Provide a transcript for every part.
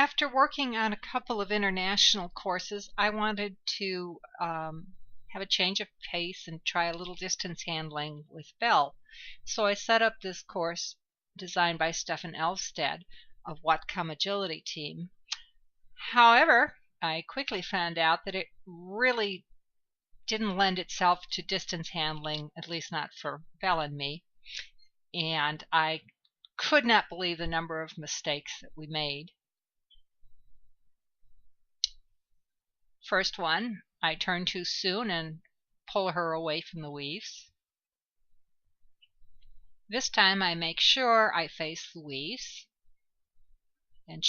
After working on a couple of international courses, I wanted to have a change of pace and try a little distance handling with Belle. So I set up this course designed by Stefan Elfstad of Whatcom Agility Team. However, I quickly found out that it really didn't lend itself to distance handling, at least not for Belle and me, and I could not believe the number of mistakes that we made. First one, I turn too soon and pull her away from the weaves. This time I make sure I face the weaves, and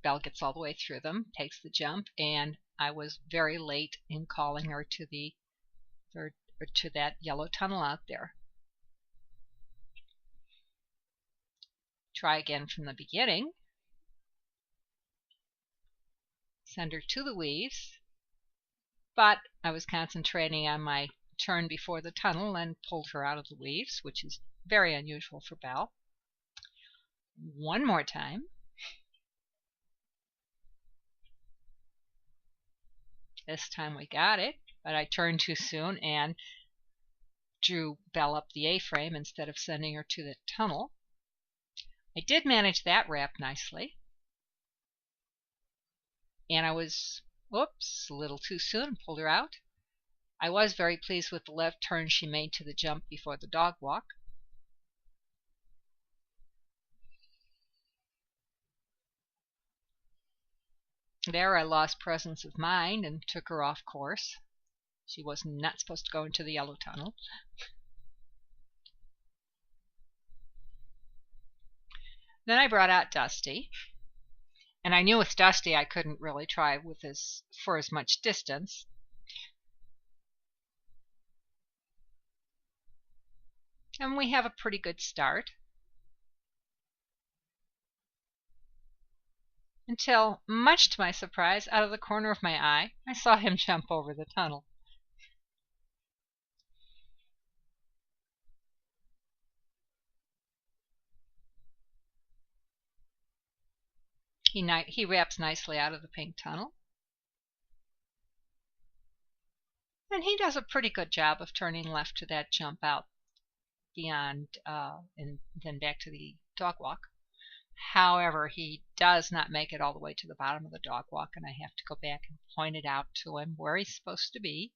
Belle gets all the way through them, takes the jump, and I was very late in calling her to that yellow tunnel out there. Try again from the beginning. Send her to the weaves, but I was concentrating on my turn before the tunnel and pulled her out of the weaves, which is very unusual for Belle. One more time. This time we got it, but I turned too soon and drew Belle up the A-frame instead of sending her to the tunnel. I did manage that wrap nicely. And I was, whoops, a little too soon, pulled her out. I was very pleased with the left turn she made to the jump before the dog walk. There I lost presence of mind and took her off course. She was not supposed to go into the yellow tunnel. Then I brought out Dusty. And I knew with Dusty I couldn't really try for as much distance. And we have a pretty good start. Until, much to my surprise, out of the corner of my eye, I saw him jump over the tunnel. He wraps nicely out of the pink tunnel. And he does a pretty good job of turning left to that jump out beyond and then back to the dog walk. However, he does not make it all the way to the bottom of the dog walk, and I have to go back and point it out to him where he's supposed to be.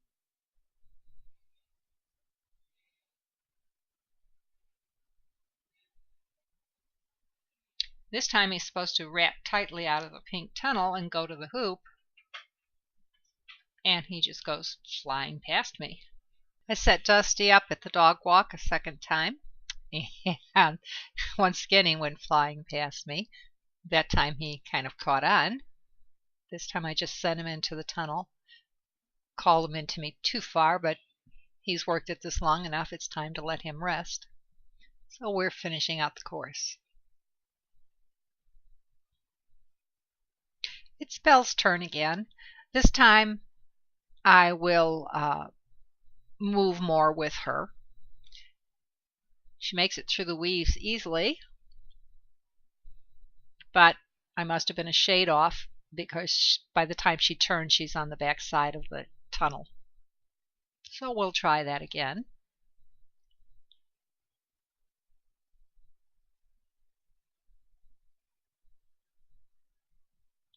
This time he's supposed to wrap tightly out of the pink tunnel and go to the hoop, and he just goes flying past me. I set Dusty up at the dog walk a second time, and once again he went flying past me. That time he kind of caught on. This time I just sent him into the tunnel. Called him into me too far, but he's worked at this long enough, it's time to let him rest. So we're finishing out the course. It's Belle's turn again. This time I will move more with her. She makes it through the weaves easily, but I must have been a shade off because by the time she turns, she's on the back side of the tunnel. So we'll try that again.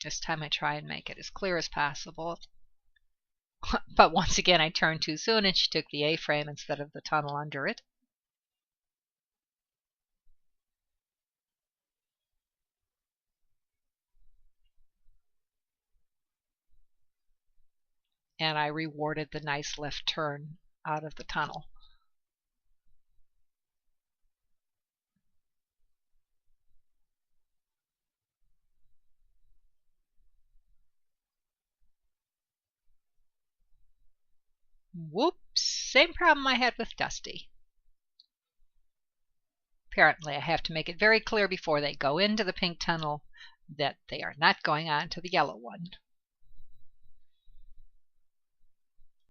This time I try and make it as clear as possible. But once again I turned too soon and she took the A-frame instead of the tunnel under it. And I rewarded the nice left turn out of the tunnel. Whoops! Same problem I had with Dusty. Apparently I have to make it very clear before they go into the pink tunnel that they are not going on to the yellow one.